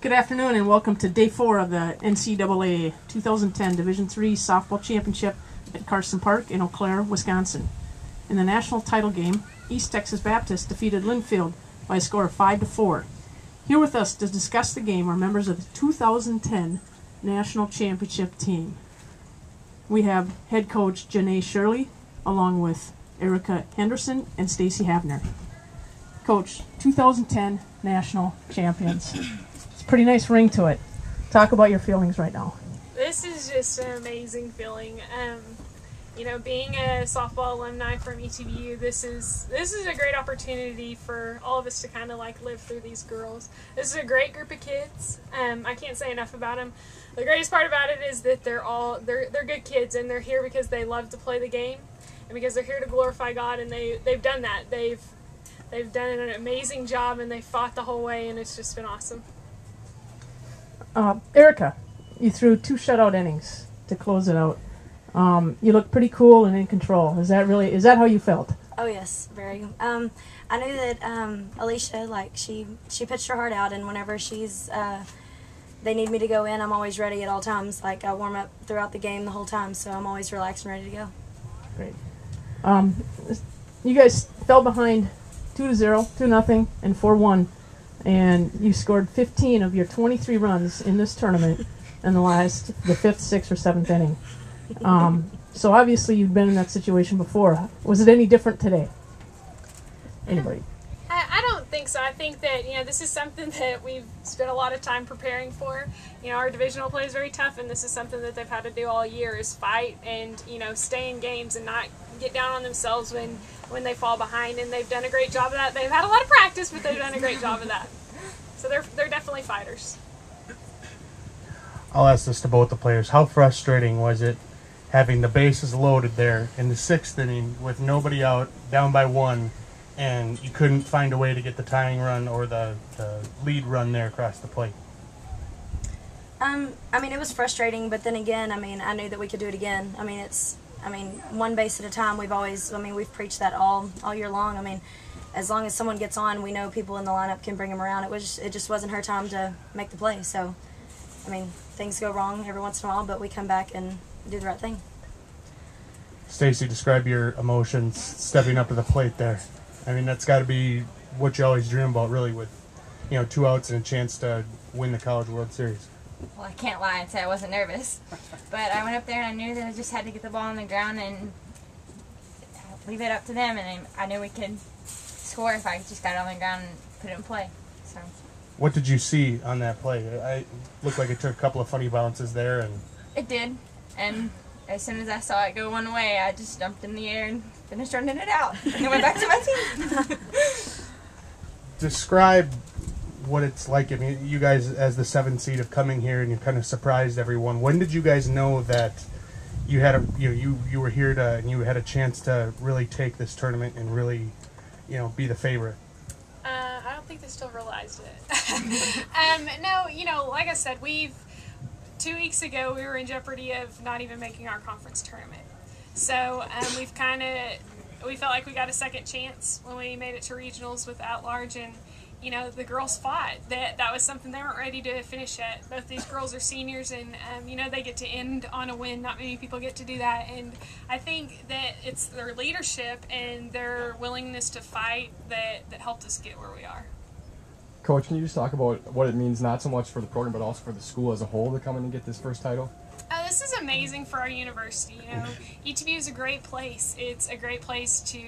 Good afternoon and welcome to Day 4 of the NCAA 2010 Division III Softball Championship at Carson Park in Eau Claire, Wisconsin. In the national title game, East Texas Baptist defeated Linfield by a score of 5-4. Here with us to discuss the game are members of the 2010 National Championship team. We have head coach Janae Shirley along with Erica Henderson and Stacy Havner. Coach, 2010 National Champions. It's a pretty nice ring to it. Talk about your feelings right now. This is just an amazing feeling. Being a softball alumni from ETBU, this is a great opportunity for all of us to kind of like live through these girls. This is a great group of kids. I can't say enough about them. The greatest part about it is that they're good kids, and they're here because they love to play the game, and because they're here to glorify God, and they've done that. They've done an amazing job, and they fought the whole way, and it's just been awesome. Erica, you threw 2 shutout innings to close it out. You look pretty cool and in control. Is that how you felt? Oh yes, very. I knew that Alicia, she pitched her heart out, and whenever they need me to go in, I'm always ready at all times. I warm up throughout the game the whole time, so I'm always relaxed and ready to go. Great. You guys fell behind 2-0, 2-0, and 4-1, and you scored 15 of your 23 runs in this tournament in the 5th, 6th, or 7th inning. So obviously you've been in that situation before. Was it any different today? Anybody? I don't think so. I think that this is something that we've spent a lot of time preparing for. Our divisional play is very tough, and this is something that they've had to do all year: is fight and stay in games and not get down on themselves when they fall behind. And they've done a great job of that. They've had a lot of practice, but they've done a great job of that. So they're definitely fighters. I'll ask this to both the players. How frustrating was it having the bases loaded there in the 6th inning with nobody out, down by 1, and you couldn't find a way to get the tying run or the lead run there across the plate? It was frustrating, but then again, I knew that we could do it again. One base at a time. We've preached that all year long. As long as someone gets on, we know people in the lineup can bring them around. It just wasn't her time to make the play. So, things go wrong every once in a while, but we come back and do the right thing. Stacy, describe your emotions stepping up to the plate there. That's got to be what you always dream about, really, with 2 outs and a chance to win the College World Series. Well, I can't lie and say I wasn't nervous, but I went up there and I knew that I just had to get the ball on the ground and leave it up to them, and I knew we could score if I just got it on the ground and put it in play. So. What did you see on that play? It looked like it took a couple of funny bounces there, and it did. And as soon as I saw it go one way, I just jumped in the air and finished running it out, and then went back to my team. Describe what it's like. You guys, as the 7th seed, of coming here and you kind of surprised everyone. When did you guys know that you had you were here and you had a chance to really take this tournament and really, be the favorite? I don't think they still realized it. No, like I said, 2 weeks ago we were in jeopardy of not even making our conference tournament. So we felt like we got a second chance when we made it to regionals with at-large, and the girls fought. That was something they weren't ready to finish at. Both these girls are seniors, and they get to end on a win. Not many people get to do that, and I think that it's their leadership and their willingness to fight that helped us get where we are. Coach, can you just talk about what it means, not so much for the program, but also for the school as a whole, to come in and get this first title? This is amazing for our university. ETBU is a great place. It's a great place to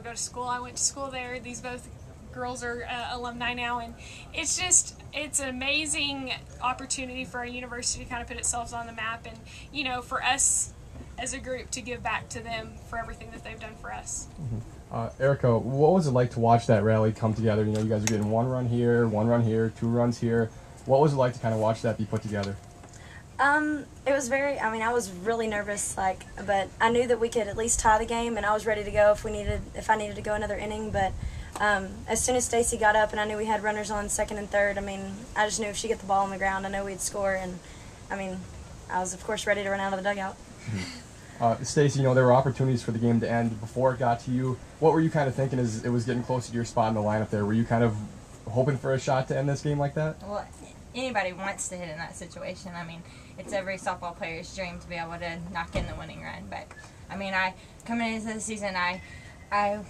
go to school. I went to school there. These both girls are alumni now, and it's an amazing opportunity for our university to kind of put itself on the map, and for us as a group to give back to them for everything that they've done for us. Mm-hmm. Erica, what was it like to watch that rally come together? You guys are getting 1 run here, 1 run here, 2 runs here. What was it like to kind of watch that be put together? It was very, I was really nervous, but I knew that we could at least tie the game, and I was ready to go if I needed to go another inning. But as soon as Stacy got up and I knew we had runners on 2nd and 3rd, I just knew if she got the ball on the ground, I know we'd score, and I was of course ready to run out of the dugout. Stacy, there were opportunities for the game to end before it got to you. What were you kind of thinking as it was getting closer to your spot in the lineup there? Were you kind of hoping for a shot to end this game like that? Well, anybody wants to hit in that situation. I mean, it's every softball player's dream to be able to knock in the winning run. But, I mean, coming into the season, I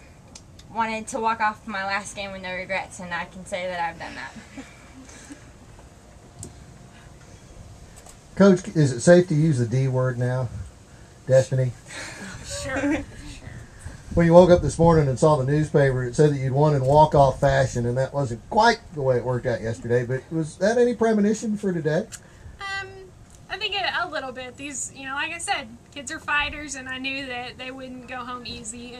wanted to walk off my last game with no regrets, and I can say that I've done that. Coach, is it safe to use the D word now? Destiny? Sure. When you woke up this morning and saw the newspaper, it said that you'd won in walk-off fashion, and that wasn't quite the way it worked out yesterday. But was that any premonition for today? I think a little bit. These, like I said, kids are fighters, and I knew that they wouldn't go home easy,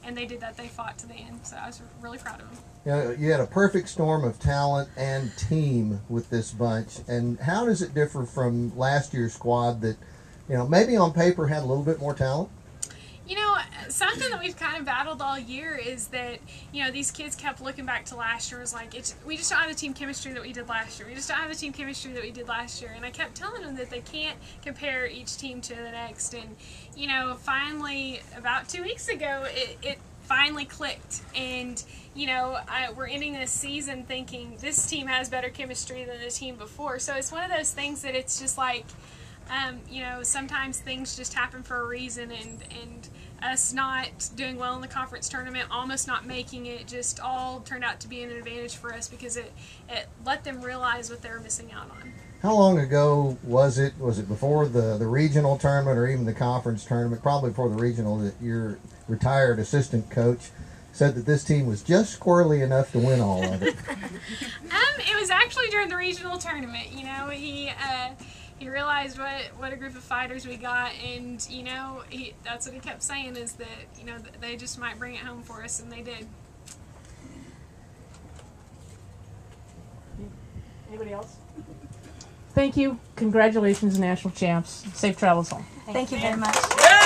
and they did that. They fought to the end, so I was really proud of them. You know, you had a perfect storm of talent and team with this bunch. And how does it differ from last year's squad that, maybe on paper had a little bit more talent? Something that we've kind of battled all year is that, these kids kept looking back to last year. It was like, we just don't have the team chemistry that we did last year. We just don't have the team chemistry that we did last year. And I kept telling them that they can't compare each team to the next. And, finally, about 2 weeks ago, it finally clicked. And, we're ending this season thinking this team has better chemistry than the team before. So it's one of those things that it's just like, sometimes things just happen for a reason, and us not doing well in the conference tournament, almost not making it, just all turned out to be an advantage for us because it let them realize what they were missing out on. How long ago was it? Was it before the regional tournament or even the conference tournament? Probably before the regional, that your retired assistant coach said that this team was just squirrely enough to win all of it? It was actually during the regional tournament. He realized what a group of fighters we got, and that's what he kept saying, is that they just might bring it home for us, and they did. Anybody else? Thank you. Congratulations, national champs. Safe travels home. Thank you very much. Yeah!